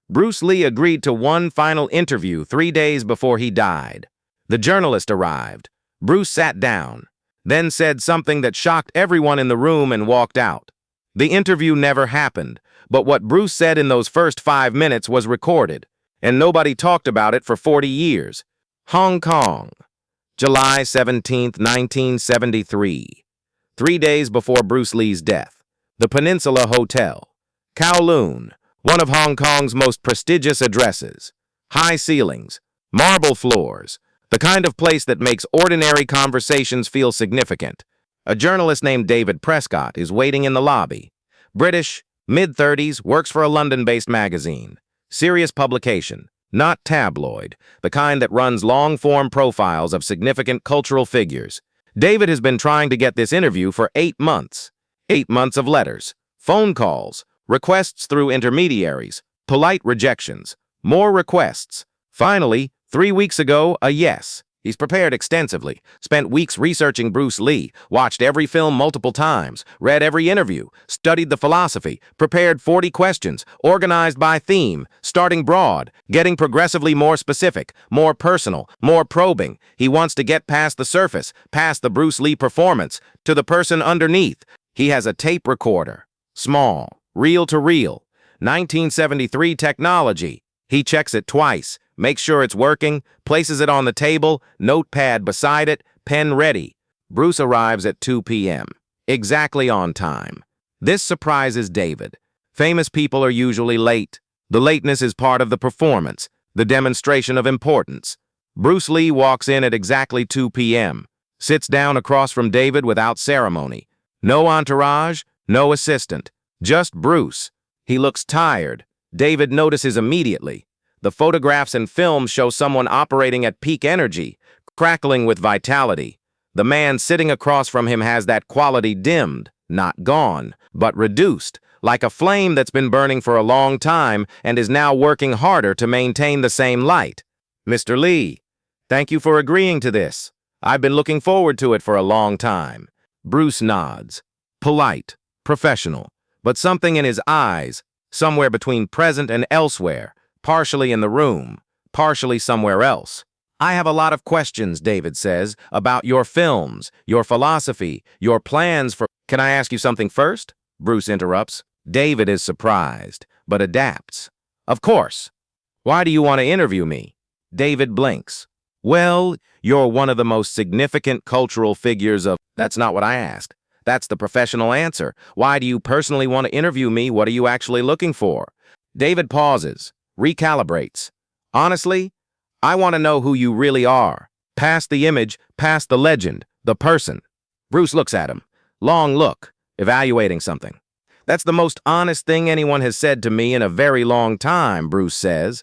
Bruce Lee agreed to one final interview 3 days before he died. The journalist arrived. Bruce sat down, then said something that shocked everyone in the room and walked out. The interview never happened, but what Bruce said in those first 5 minutes was recorded, and nobody talked about it for 40 years. Hong Kong, July 17, 1973. 3 days before Bruce Lee's death. The Peninsula Hotel, Kowloon, one of Hong Kong's most prestigious addresses. High ceilings, marble floors, the kind of place that makes ordinary conversations feel significant. A journalist named David Prescott is waiting in the lobby. British, mid-30s, works for a London-based magazine. Serious publication, not tabloid, the kind that runs long-form profiles of significant cultural figures. David has been trying to get this interview for 8 months. 8 months of letters, phone calls, requests through intermediaries, polite rejections, more requests. Finally, 3 weeks ago, a yes. He's prepared extensively, spent weeks researching Bruce Lee, watched every film multiple times, read every interview, studied the philosophy, prepared 40 questions, organized by theme, starting broad, getting progressively more specific, more personal, more probing. He wants to get past the surface, past the Bruce Lee performance, to the person underneath. He has a tape recorder, small, reel-to-reel, 1973 technology. He checks it twice, makes sure it's working, places it on the table, notepad beside it, pen ready. Bruce arrives at 2 p.m., exactly on time. This surprises David. Famous people are usually late. The lateness is part of the performance, the demonstration of importance. Bruce Lee walks in at exactly 2 p.m., sits down across from David without ceremony. No entourage, no assistant, just Bruce. He looks tired. David notices immediately. The photographs and films show someone operating at peak energy, crackling with vitality. The man sitting across from him has that quality dimmed, not gone, but reduced, like a flame that's been burning for a long time and is now working harder to maintain the same light. "Mr. Lee, thank you for agreeing to this. I've been looking forward to it for a long time." Bruce nods. Polite, professional, but something in his eyes, somewhere between present and elsewhere, partially in the room, partially somewhere else. "I have a lot of questions," David says, "about your films, your philosophy, your plans for—" "Can I ask you something first?" Bruce interrupts. David is surprised, but adapts. "Of course. Why do you want to interview me?" David blinks. "Well, you're one of the most significant cultural figures of—" "That's not what I asked. That's the professional answer. Why do you personally want to interview me? What are you actually looking for?" David pauses, recalibrates. "Honestly, I want to know who you really are. Past the image, past the legend, the person." Bruce looks at him. Long look, evaluating something. "That's the most honest thing anyone has said to me in a very long time," Bruce says.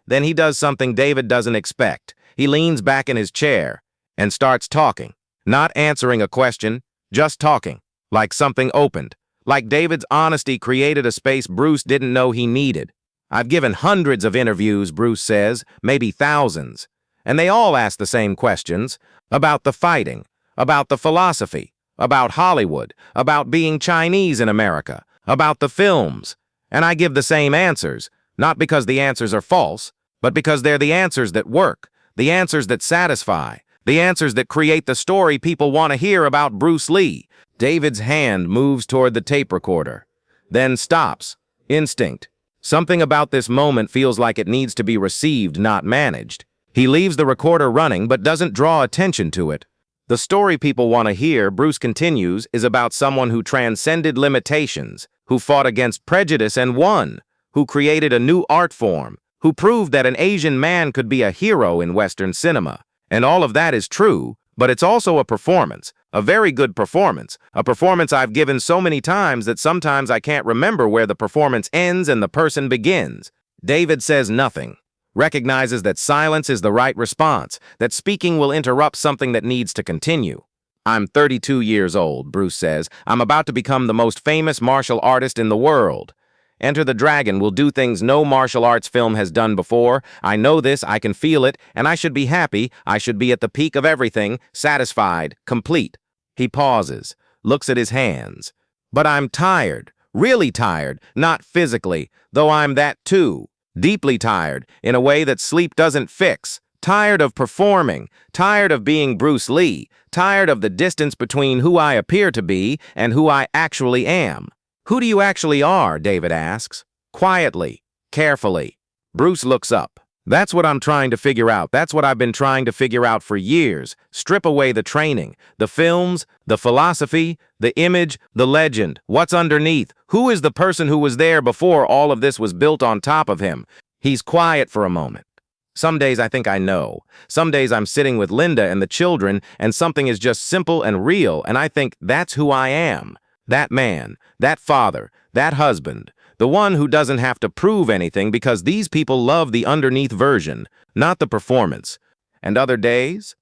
Then he does something David doesn't expect. He leans back in his chair and starts talking, not answering a question, just talking, like something opened, like David's honesty created a space Bruce didn't know he needed. "I've given hundreds of interviews," Bruce says, "maybe thousands, and they all ask the same questions, about the fighting, about the philosophy, about Hollywood, about being Chinese in America, about the films, and I give the same answers, not because the answers are false, but because they're the answers that work, the answers that satisfy, the answers that create the story people want to hear about Bruce Lee." David's hand moves toward the tape recorder, then stops. Instinct. Something about this moment feels like it needs to be received, not managed. He leaves the recorder running but doesn't draw attention to it. "The story people want to hear," Bruce continues, "is about someone who transcended limitations, who fought against prejudice and won, who created a new art form, who proved that an Asian man could be a hero in Western cinema. And all of that is true, but it's also a performance, a very good performance, a performance I've given so many times that sometimes I can't remember where the performance ends and the person begins." David says nothing, recognizes that silence is the right response, that speaking will interrupt something that needs to continue. "I'm 32 years old," Bruce says. "I'm about to become the most famous martial artist in the world. Enter the Dragon will do things no martial arts film has done before. I know this, I can feel it, and I should be happy. I should be at the peak of everything, satisfied, complete." He pauses, looks at his hands. "But I'm tired, really tired, not physically, though I'm that too. Deeply tired, in a way that sleep doesn't fix. Tired of performing, tired of being Bruce Lee, tired of the distance between who I appear to be and who I actually am. Who do you actually are? David asks. Quietly, carefully. Bruce looks up. That's what I'm trying to figure out. That's what I've been trying to figure out for years. Strip away the training, the films, the philosophy, the image, the legend. What's underneath? Who is the person who was there before all of this was built on top of him? He's quiet for a moment. Some days I think I know. Some days I'm sitting with Linda and the children and something is just simple and real and I think that's who I am. That man, that father, that husband. The one who doesn't have to prove anything because these people love the underneath version, not the performance. And other days?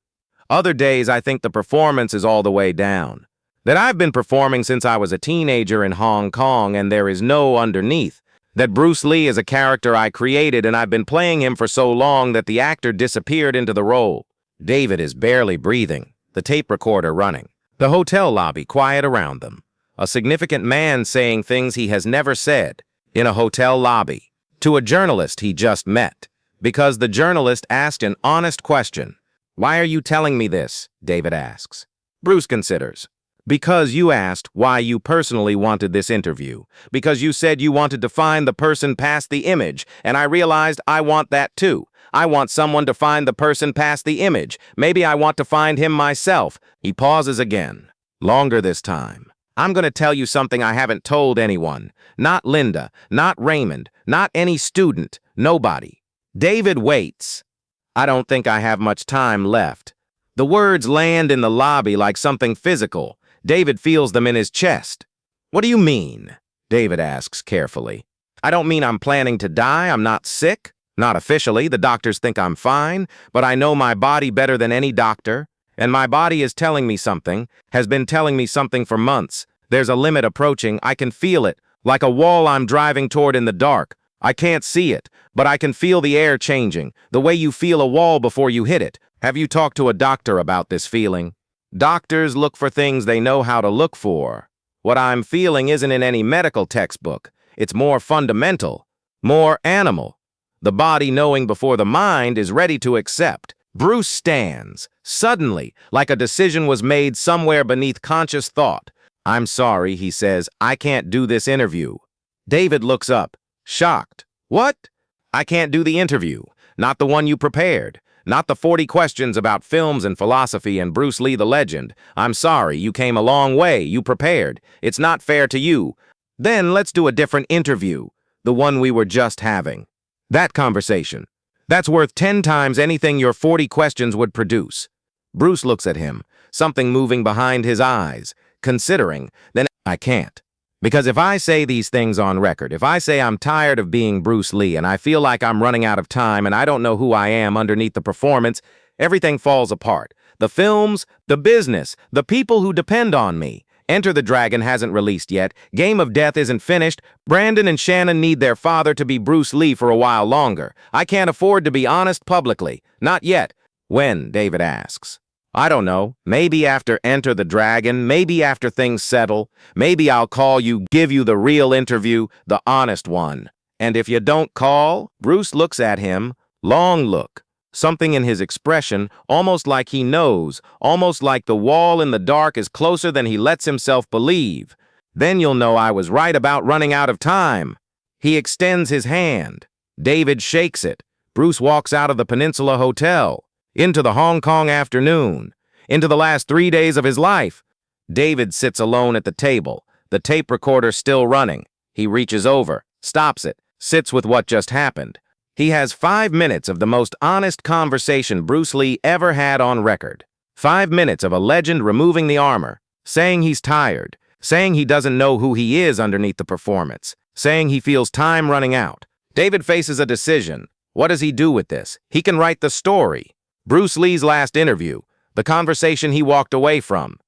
Other days I think the performance is all the way down. That I've been performing since I was a teenager in Hong Kong and there is no underneath. That Bruce Lee is a character I created and I've been playing him for so long that the actor disappeared into the role. David is barely breathing, the tape recorder running. The hotel lobby quiet around them. A significant man saying things he has never said. In a hotel lobby, to a journalist he just met, because the journalist asked an honest question. Why are you telling me this? David asks. Bruce considers. Because you asked why you personally wanted this interview. Because you said you wanted to find the person past the image, and I realized I want that too. I want someone to find the person past the image. Maybe I want to find him myself. He pauses again. Longer this time. I'm going to tell you something I haven't told anyone. Not Linda, not Raymond, not any student, nobody. David waits. I don't think I have much time left. The words land in the lobby like something physical. David feels them in his chest. What do you mean? David asks carefully. I don't mean I'm planning to die. I'm not sick. Not officially. The doctors think I'm fine, but I know my body better than any doctor. And my body is telling me something, has been telling me something for months. There's a limit approaching. I can feel it, like a wall I'm driving toward in the dark. I can't see it, but I can feel the air changing, the way you feel a wall before you hit it. Have you talked to a doctor about this feeling? Doctors look for things they know how to look for. What I'm feeling isn't in any medical textbook. It's more fundamental, more animal. The body knowing before the mind is ready to accept. Bruce stands, suddenly, like a decision was made somewhere beneath conscious thought. I'm sorry, he says, I can't do this interview. David looks up, shocked. What? I can't do the interview. Not the one you prepared. Not the 40 questions about films and philosophy and Bruce Lee the legend. I'm sorry, you came a long way, you prepared. It's not fair to you. Then let's do a different interview, the one we were just having. That conversation. That's worth 10 times anything your 40 questions would produce. Bruce looks at him, something moving behind his eyes, considering, then I can't. Because if I say these things on record, if I say I'm tired of being Bruce Lee and I feel like I'm running out of time and I don't know who I am underneath the performance, everything falls apart. The films, the business, the people who depend on me. Enter the Dragon hasn't released yet. Game of Death isn't finished. Brandon and Shannon need their father to be Bruce Lee for a while longer. I can't afford to be honest publicly. Not yet. When? David asks. I don't know. Maybe after Enter the Dragon. Maybe after things settle. Maybe I'll call you, give you the real interview, the honest one. And if you don't call, Bruce looks at him. Long look. Something in his expression, almost like he knows, almost like the wall in the dark is closer than he lets himself believe. Then you'll know I was right about running out of time. He extends his hand. David shakes it. Bruce walks out of the Peninsula Hotel, into the Hong Kong afternoon, into the last 3 days of his life. David sits alone at the table, the tape recorder still running. He reaches over, stops it, sits with what just happened. He has 5 minutes of the most honest conversation Bruce Lee ever had on record. 5 minutes of a legend removing the armor, saying he's tired, saying he doesn't know who he is underneath the performance, saying he feels time running out. David faces a decision. What does he do with this? He can write the story. Bruce Lee's last interview, the conversation he walked away from.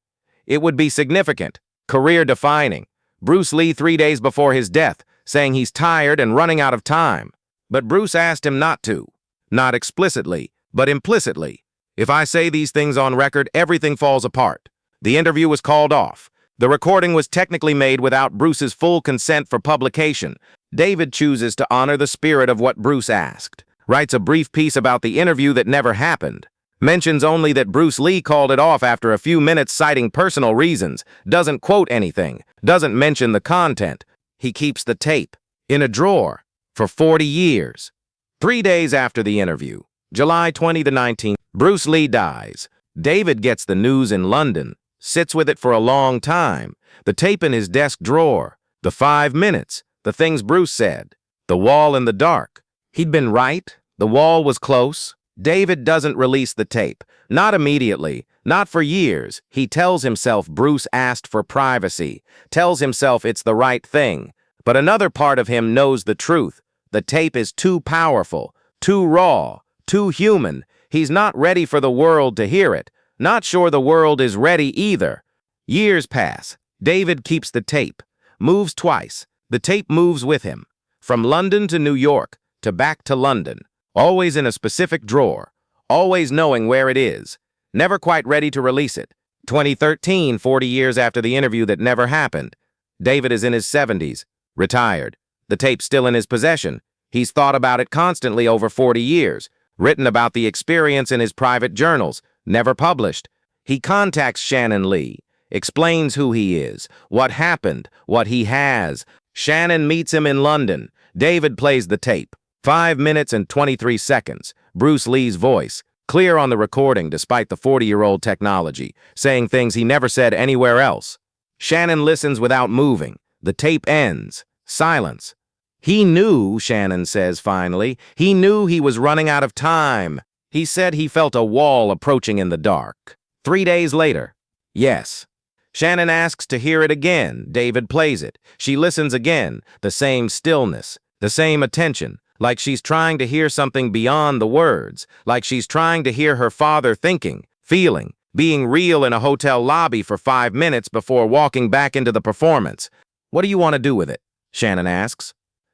It would be significant, career-defining. Bruce Lee 3 days before his death, saying he's tired and running out of time. But Bruce asked him not to. Not explicitly, but implicitly. If I say these things on record, everything falls apart. The interview was called off. The recording was technically made without Bruce's full consent for publication. David chooses to honor the spirit of what Bruce asked, writes a brief piece about the interview that never happened, mentions only that Bruce Lee called it off after a few minutes citing personal reasons, doesn't quote anything, doesn't mention the content. He keeps the tape in a drawer for 40 years. 3 days after the interview, July 20 to 19, Bruce Lee dies. David gets the news in London, sits with it for a long time, the tape in his desk drawer, the 5 minutes, the things Bruce said, the wall in the dark. He'd been right, the wall was close. David doesn't release the tape, not immediately, not for years. He tells himself Bruce asked for privacy, tells himself it's the right thing. But another part of him knows the truth. The tape is too powerful, too raw, too human. He's not ready for the world to hear it. Not sure the world is ready either. Years pass. David keeps the tape. Moves twice. The tape moves with him. From London to New York, to back to London. Always in a specific drawer. Always knowing where it is. Never quite ready to release it. 2013, 40 years after the interview that never happened. David is in his 70s. Retired. The tape's still in his possession. He's thought about it constantly over 40 years. Written about the experience in his private journals. Never published. He contacts Shannon Lee. Explains who he is. What happened. What he has. Shannon meets him in London. David plays the tape. 5 minutes and 23 seconds. Bruce Lee's voice. Clear on the recording despite the 40-year-old technology. Saying things he never said anywhere else. Shannon listens without moving. The tape ends. Silence. He knew, Shannon says finally, he knew he was running out of time. He said he felt a wall approaching in the dark. 3 days later. Yes. Shannon asks to hear it again. David plays it. She listens again. The same stillness. The same attention. Like she's trying to hear something beyond the words. Like she's trying to hear her father thinking, feeling, being real in a hotel lobby for 5 minutes before walking back into the performance. What do you want to do with it? Shannon asks.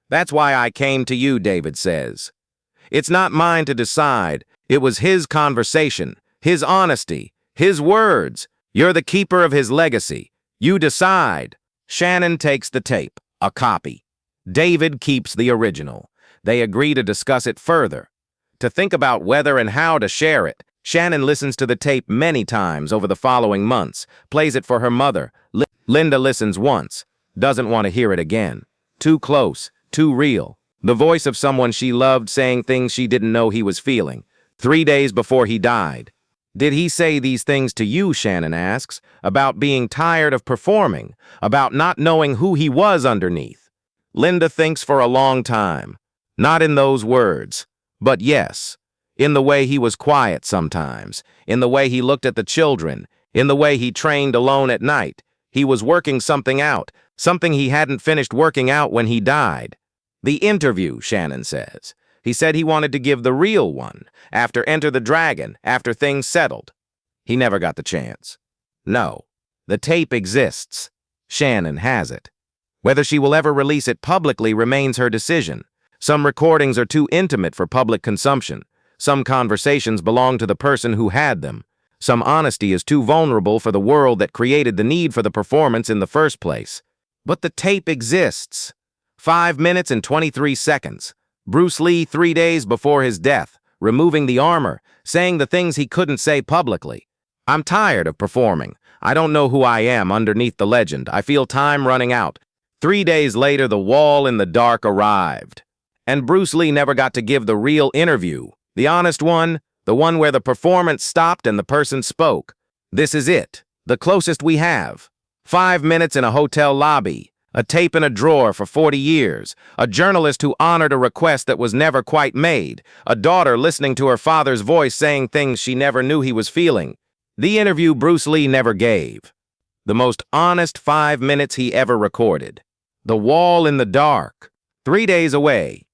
That's why I came to you, David says. It's not mine to decide. It was his conversation, his honesty, his words. You're the keeper of his legacy. You decide. Shannon takes the tape, a copy. David keeps the original. They agree to discuss it further, to think about whether and how to share it. Shannon listens to the tape many times over the following months, plays it for her mother. Linda listens once, doesn't want to hear it again. Too close, too real. The voice of someone she loved saying things she didn't know he was feeling. 3 days before he died. Did he say these things to you, Shannon asks, about being tired of performing, about not knowing who he was underneath? Linda thinks for a long time. Not in those words, but yes. In the way he was quiet sometimes, in the way he looked at the children, in the way he trained alone at night. He was working something out, something he hadn't finished working out when he died. The interview, Shannon says. He said he wanted to give the real one, after Enter the Dragon, after things settled. He never got the chance. No, the tape exists. Shannon has it. Whether she will ever release it publicly remains her decision. Some recordings are too intimate for public consumption. Some conversations belong to the person who had them. Some honesty is too vulnerable for the world that created the need for the performance in the first place. But the tape exists. 5 minutes and 23 seconds. Bruce Lee 3 days before his death, removing the armor, saying the things he couldn't say publicly. I'm tired of performing. I don't know who I am underneath the legend. I feel time running out. 3 days later, the wall in the dark arrived. And Bruce Lee never got to give the real interview. The honest one, the one where the performance stopped and the person spoke. This is it, the closest we have. 5 minutes in a hotel lobby. A tape in a drawer for 40 years. A journalist who honored a request that was never quite made. A daughter listening to her father's voice saying things she never knew he was feeling. The interview Bruce Lee never gave. The most honest 5 minutes he ever recorded. The wall in the dark. 3 days away.